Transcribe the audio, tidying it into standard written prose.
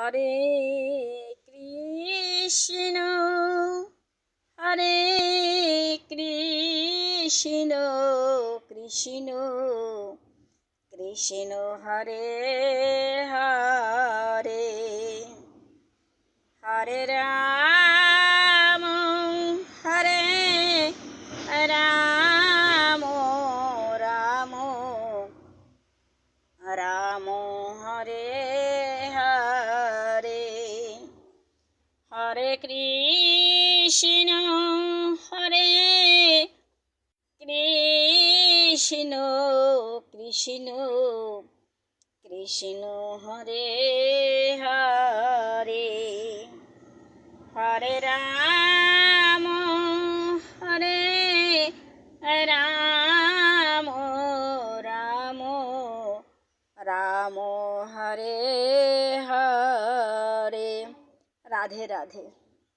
Hare Krishna Hare Krishna Krishna Krishna Hare Hare Hare Ram Hare Ram Ram Ram Hare Hare Hare Krishna Hare Krishna Krishna Krishna Hare Hare Hare Ram Hare Ram Ram Ram Hare Hare. Radhe Radhe.